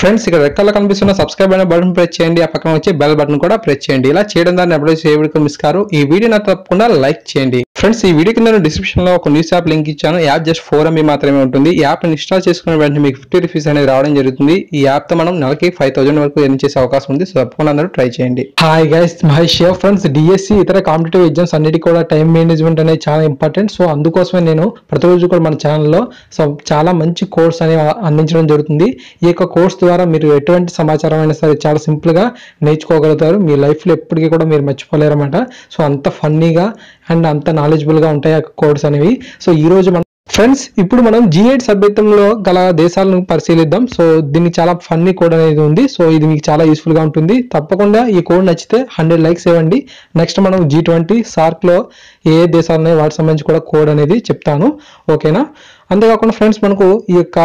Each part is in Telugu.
ఫ్రెండ్స్ ఇక్కడ రెడ్ కలర్ కనిపిస్తున్న సబ్స్క్రైబ్ అనే బటన్ ప్రెస్ చేయండి, ఆ పక్కన వచ్చే బెల్ బటన్ కూడా ప్రెస్ చేయండి. ఇలా చేయడం ద్వారా ఎప్పుడైతే ఏ వీడియో మిస్ కారు. ఈ వీడియోని తప్పకుండా లైక్ చేయండి. ఫ్రెండ్స్ ఈ వీడియో కింద డిస్క్రిప్షన్ లో ఒక న్యూస్ యాప్ లింక్ ఇచ్చాను. యాప్ జస్ట్ 4 MB మాత్రమే ఉంటుంది. ఈ యాప్ ఇన్స్టాల్ చేసుకున్న వెంటనే మీకు 50 రూపీస్ అనేది రావడం జరుగుతుంది. ఈ యాప్ తో మనం నెలకి 5000 వరకు ఎర్న్ చేసే అవకాశం ఉంది. సో తప్పకుండా అందరూ ట్రై చేయండి. Hi guys, Mahesh friends. DSC ఇతర కాంపిటేటివ్ ఎగ్జామ్స్ అన్నిటికీ కూడా టైం మేనేజ్మెంట్ అనేది చాలా ఇంపార్టెంట్. సో అందుకోసమే నేను ప్రతిరోజు కూడా మన ఛానల్లో చాలా మంచి కోర్స్ అనేవి అందించడం జరుగుతుంది. ఈ యొక్క కోర్స్ ద్వారా మీరు ఎటువంటి సమాచారం అయినా సరే చాలా సింపుల్ గా నేర్చుకోగలుగుతారు. మీ లైఫ్ లో ఎప్పటికీ కూడా మీరు మర్చిపోలేరు అన్నమాట. సో అంత ఫన్నీగా అండ్ అంత నాలెడ్జబుల్ గా ఉంటాయి ఆ కోర్స్ అనేవి. సో ఈ రోజు మనం ఫ్రెండ్స్ ఇప్పుడు మనం G8 సభ్యత్వంలో గల దేశాలను పరిశీలిద్దాం. సో దీనికి చాలా ఫన్నీ కోడ్ అనేది ఉంది. సో ఇది మీకు చాలా యూస్ఫుల్ గా ఉంటుంది. తప్పకుండా ఈ కోడ్ నచ్చితే 100 లైక్స్ ఇవ్వండి. నెక్స్ట్ మనం G20 సార్క్ లో ఏ దేశాలు ఉన్నాయి వాటికి సంబంధించి కూడా కోడ్ అనేది చెప్తాను. ఓకేనా? అంతేకాకుండా ఫ్రెండ్స్ మనకు ఈ యొక్క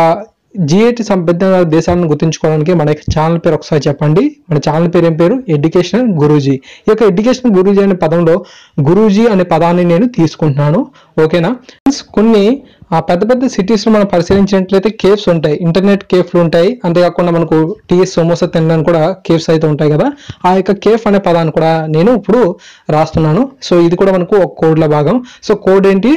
G8 సభ్యత్వ దేశాలను గుర్తుంచుకోవడానికి మన ఛానల్ పేరు ఒకసారి చెప్పండి. మన ఛానల్ పేరు ఏం పేరు? ఎడ్యుకేషన్ గురూజీ. ఈ యొక్క ఎడ్యుకేషన్ గురూజీ అనే పదంలో గురూజీ అనే పదాన్ని నేను తీసుకుంటున్నాను. ఓకేనా? కొన్ని పెద్ద పెద్ద సిటీస్ లో మనం పరిశీలించినట్లయితే కేవ్స్ ఉంటాయి, ఇంటర్నెట్ కేఫ్లు ఉంటాయి. అంతేకాకుండా మనకు టీఎస్ సమోసా తినడానికి కూడా కేవ్స్ అయితే ఉంటాయి కదా. ఆ యొక్క కేఫ్ అనే పదాన్ని కూడా నేను ఇప్పుడు రాస్తున్నాను. సో ఇది కూడా మనకు ఒక కోడ్ లో భాగం. సో కోడ్ ఏంటి?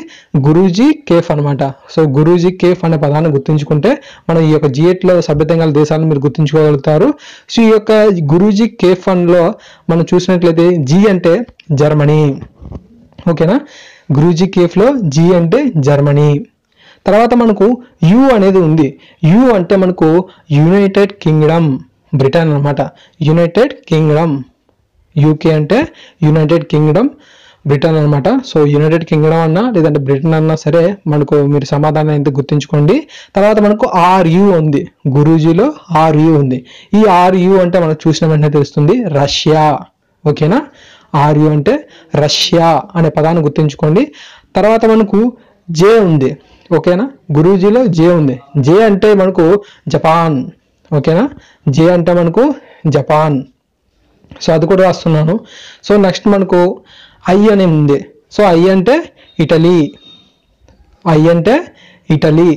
గురూజీ కేఫ్ అనమాట. సో గురూజీ కేఫ్ అనే పదాన్ని గుర్తుంచుకుంటే మనం ఈ యొక్క G8 లో సభ్యత్వంగా దేశాలను మీరు గుర్తుంచుకోగలుగుతారు. సో ఈ యొక్క గురూజీ కేఫ్ లో మనం చూసినట్లయితే G అంటే జర్మనీ. ఓకేనా? గురూజీ కేఫ్ లో G అంటే జర్మనీ. తర్వాత మనకు U అనేది ఉంది. U అంటే మనకు యునైటెడ్ కింగ్డమ్, బ్రిటన్ అనమాట. United Kingdom. UK అంటే యునైటెడ్ కింగ్డమ్, బ్రిటన్ అనమాట. సో యునైటెడ్ కింగ్డమ్ అన్నా లేదంటే బ్రిటన్ అన్నా సరే మనకు మీరు సమాధానం అయితే గుర్తుంచుకోండి. తర్వాత మనకు RU ఉంది. గురూజీలో RU ఉంది. ఈ RU అంటే మనకు చూసిన వెంటనే తెలుస్తుంది రష్యా. ఓకేనా? RU అంటే రష్యా అనే పదాన్ని గుర్తుంచుకోండి. తర్వాత మనకు J ఉంది. ఓకేనా? గురూజీలో J ఉంది. J అంటే మనకు జపాన్. ఓకేనా? J అంటే మనకు జపాన్. సో అది కూడా రాస్తున్నాను. సో నెక్స్ట్ మనకు I అని ఉంది. సో I అంటే ఇటలీ. I అంటే ఇటలీ.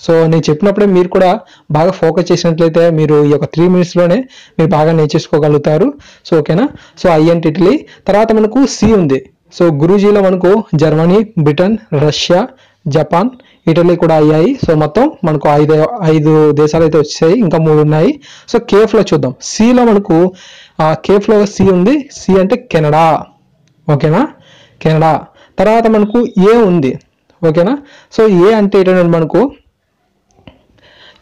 సో నేను చెప్పినప్పుడే మీరు కూడా బాగా ఫోకస్ చేసినట్లయితే మీరు ఈ యొక్క 3 minutes లోనే మీరు బాగా నేర్చేసుకోగలుగుతారు. సో ఓకేనా? సో I అంటే ఇటలీ. తర్వాత మనకు C ఉంది. సో గురూజీలో మనకు Germany, Britain, Russia, Japan, Italy కూడా అయ్యాయి. సో మొత్తం మనకు 5 దేశాలు అయితే వచ్చాయి. ఇంకా 3 ఉన్నాయి. సో కేఫ్ లో చూద్దాం. C లో మనకు కేఫ్ లో C ఉంది. C అంటే కెనడా. ఓకేనా? కెనడా. తర్వాత మనకు A ఉంది. ఓకేనా? సో A అంటే ఏంటంటే మనకు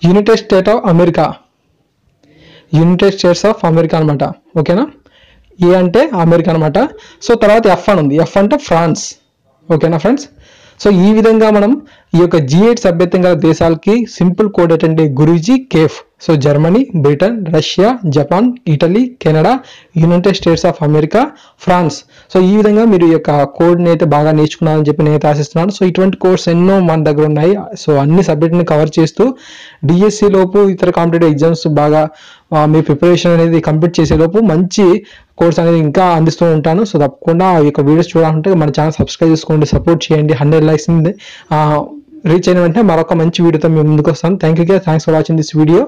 United States of America. United States of America అనమాట. ఓకేనా? A అంటే అమెరికా అనమాట. సో తర్వాత F అని ఉంది. F అంటే ఫ్రాన్స్. ఓకేనా ఫ్రెండ్స్? సో ఈ విధంగా మనం ఈ యొక్క G8 సభ్యత్వం గల దేశాలకి సింపుల్ కోడ్ ఏంటంటే Guruji cafe. So Germany, Britain, Russia, Japan, Italy, Canada, United States of America, France. So ఈ విధంగా మీరు ఈ యొక్క కోడ్ని అయితే బాగా నేర్చుకున్నారని చెప్పి నేను ఆశిస్తున్నాను. సో ఇటువంటి కోర్స్ ఎన్నో మన దగ్గర ఉన్నాయి. సో అన్ని సబ్జెక్ట్ని కవర్ చేస్తూ డిఎస్సి లోపు ఇతర కాంపిటేటివ్ ఎగ్జామ్స్ బాగా మీ ప్రిపరేషన్ అనేది కంప్లీట్ చేసేలోపు మంచి కోర్స్ అనేది ఇంకా అందిస్తూ ఉంటాను. సో తప్పకుండా ఈ యొక్క వీడియోస్ చూడాలంటే మన ఛానల్ సబ్స్క్రైబ్ చేసుకోండి, సపోర్ట్ చేయండి. 100 లైక్స్ రీచ్ అయిన వెంటనే మరొక మంచి వీడియోతో మేము ముందుకు వస్తాను. Thank you. Thanks for watching this video.